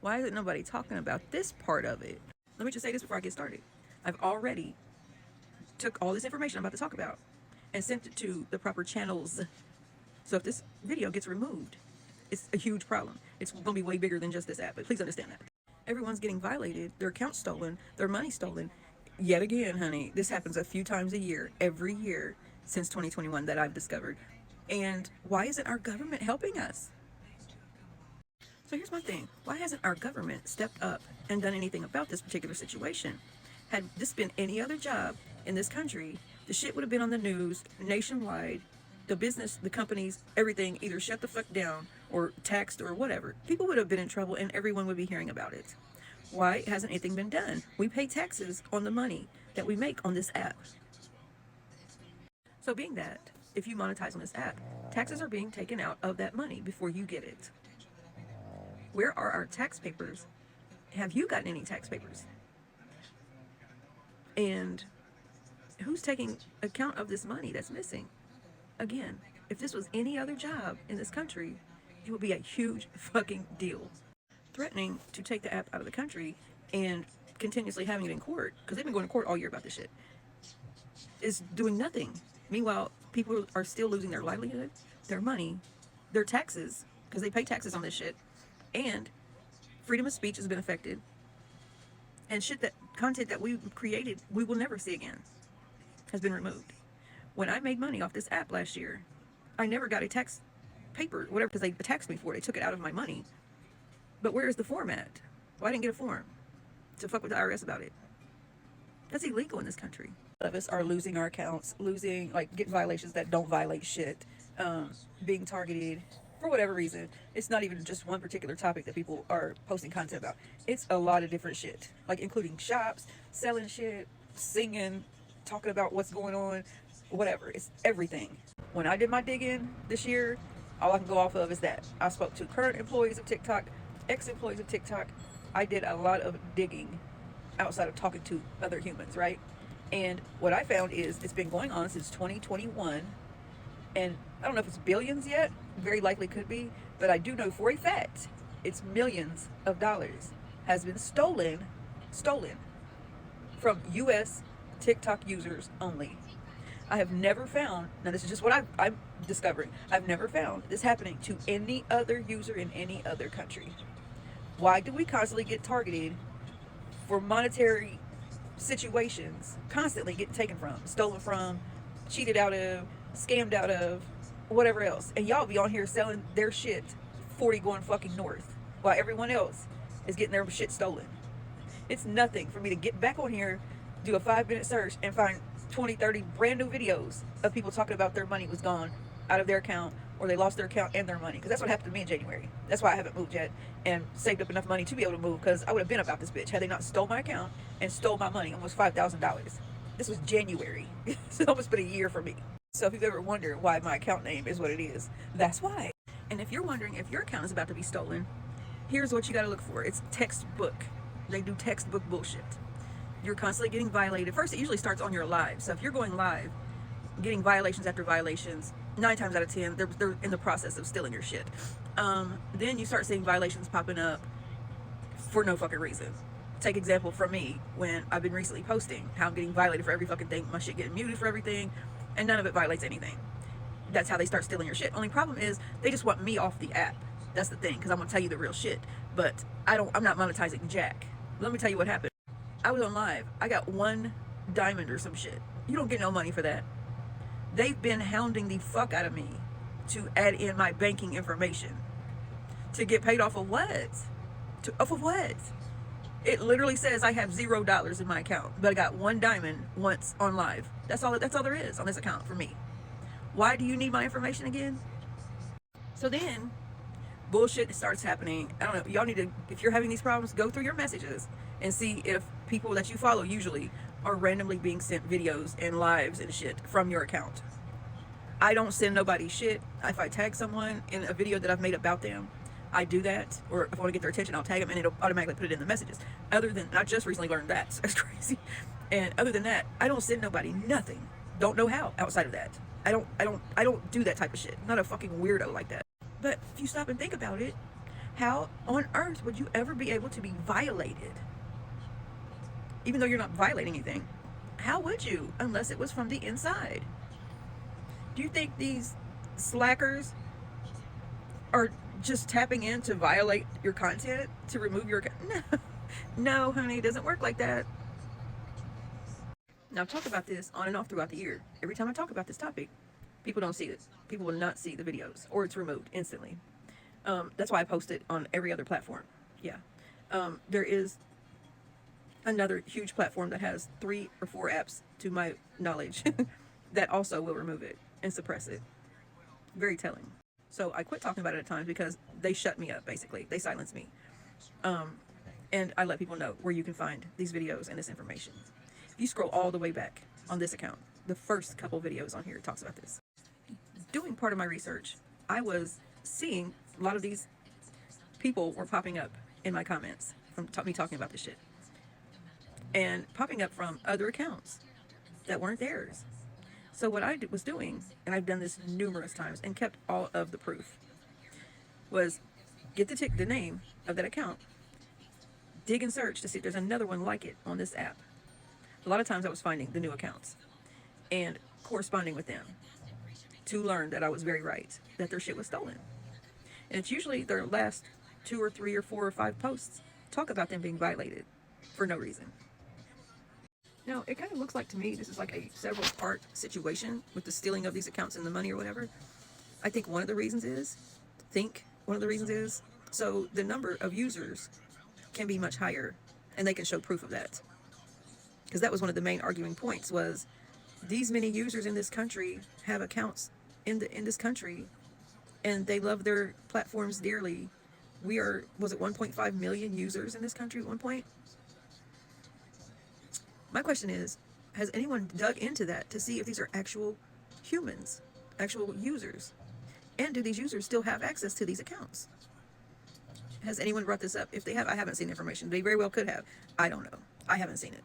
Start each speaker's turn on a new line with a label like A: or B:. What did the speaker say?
A: Why isn't nobody talking about this part of it? Let me just say this before I get started. I've already took all this information I'm about to talk about and sent it to the proper channels. So if this video gets removed, it's a huge problem. It's going to be way bigger than just this app, but please understand that. Everyone's getting violated, their account stolen, their money stolen. Yet again, honey, this happens a few times a year, every year since 2021 that I've discovered. And why isn't our government helping us? So here's my thing. Why hasn't our government stepped up and done anything about this particular situation? Had this been any other job in this country, the shit would have been on the news nationwide. The business, the companies, everything either shut the fuck down or taxed or whatever. People would have been in trouble and everyone would be hearing about it. Why hasn't anything been done? We pay taxes on the money that we make on this app. So being that, if you monetize on this app, taxes are being taken out of that money before you get it. Where are our tax papers? Have you gotten any tax papers? And who's taking account of this money that's missing? Again, if this was any other job in this country, it would be a huge fucking deal. Threatening to take the app out of the country and continuously having it in court, because they've been going to court all year about this shit, is doing nothing. Meanwhile, people are still losing their livelihood, their money, their taxes, because they pay taxes on this shit, and freedom of speech has been affected, and shit, that content that we created we will never see again has been removed. When I made money off this app last year, I never got a tax paper, whatever, because they taxed me for it. They took it out of my money. But where is the form at? Well, I didn't get a form to fuck with the IRS about it. That's illegal in this country. A lot of us are losing our accounts, getting violations that don't violate shit, being targeted for whatever reason. It's not even just one particular topic that people are posting content about. It's a lot of different shit, like including shops, selling shit, singing, talking about what's going on, whatever. It's everything. When I did my digging this year, all I can go off of is that I spoke to current employees of TikTok, ex-employees of TikTok. I did a lot of digging outside of talking to other humans, right? And what I found is it's been going on since 2021, and I don't know if it's billions yet, very likely could be, but I do know for a fact it's millions of dollars has been stolen from US TikTok users only. I have never found, now this is just what I'm discovering, I've never found this happening to any other user in any other country. Why do we constantly get targeted for monetary situations, constantly getting taken from, stolen from, cheated out of, scammed out of, whatever else? And y'all be on here selling their shit 40 going fucking north, while everyone else is getting their shit stolen. It's nothing for me to get back on here, do a 5-minute search, and find 20, 30 brand new videos of people talking about their money was gone out of their account, or they lost their account and their money. Because that's what happened to me in January. That's why I haven't moved yet and saved up enough money to be able to move, because I would have been about this bitch had they not stole my account and stole my money, almost $5,000. This was January. It's almost been a year for me. So if you've ever wondered why my account name is what it is, that's why. And if you're wondering if your account is about to be stolen, here's what you got to look for. It's textbook. They do textbook bullshit. You're constantly getting violated. First, it usually starts on your live. So if you're going live, getting violations after violations, 9 times out of 10, they're in the process of stealing your shit. Then you start seeing violations popping up for no fucking reason. Take example from me, when I've been recently posting how I'm getting violated for every fucking thing, my shit getting muted for everything, and none of it violates anything. That's how they start stealing your shit. Only problem is they just want me off the app. That's the thing, because I'm gonna tell you the real shit. But I'm not monetizing jack. Let me tell you what happened. I was on live. I got 1 diamond or some shit. You don't get no money for that. They've been hounding the fuck out of me to add in my banking information. To get paid off of what? Off of what? It literally says I have $0 in my account, but I got 1 diamond once on live. That's all there is on this account for me. Why do you need my information again? So then bullshit starts happening. I don't know. Y'all need to, if you're having these problems, go through your messages and see if people that you follow usually are randomly being sent videos and lives and shit from your account. I don't send nobody shit. If I tag someone in a video that I've made about them, I do that. Or if I want to get their attention, I'll tag them and it'll automatically put it in the messages. Other than, I just recently learned that. So that's crazy. And other than that, I don't send nobody nothing. Don't know how outside of that. I don't do that type of shit. I'm not a fucking weirdo like that. But if you stop and think about it, How on earth would you ever be able to be violated? Even though you're not violating anything. How would you? Unless it was from the inside. Do you think these slackers are just tapping in to violate your content, to remove your... No, no, honey, it doesn't work like that. Now, I've talked about this on and off throughout the year. Every time I talk about this topic, people don't see it. People will not see the videos, or it's removed instantly. That's why I post it on every other platform. Yeah. There is another huge platform that has 3 or 4 apps, to my knowledge, that also will remove it and suppress it. Very telling. So I quit talking about it at times because they shut me up, basically. They silence me. And I let people know where you can find these videos and this information. If you scroll all the way back on this account, the first couple videos on here talks about this. Doing part of my research, I was seeing a lot of these people were popping up in my comments from me talking about this shit. And popping up from other accounts that weren't theirs. So what I was doing, and I've done this numerous times and kept all of the proof, was get the name of that account, dig and search to see if there's another one like it on this app. A lot of times I was finding the new accounts and corresponding with them to learn that I was very right, that their shit was stolen. And it's usually their last 2 or 3 or 4 or 5 posts talk about them being violated for no reason. Now, it kind of looks like to me this is like a several part situation with the stealing of these accounts and the money or whatever. I think one of the reasons is, so the number of users can be much higher, and they can show proof of that. Because that was one of the main arguing points, was these many users in this country have accounts in this country, and they love their platforms dearly. Was it 1.5 million users in this country at one point? My question is, has anyone dug into that to see if these are actual humans, actual users? And do these users still have access to these accounts? Has anyone brought this up? If they have, I haven't seen information. They very well could have. I don't know. I haven't seen it.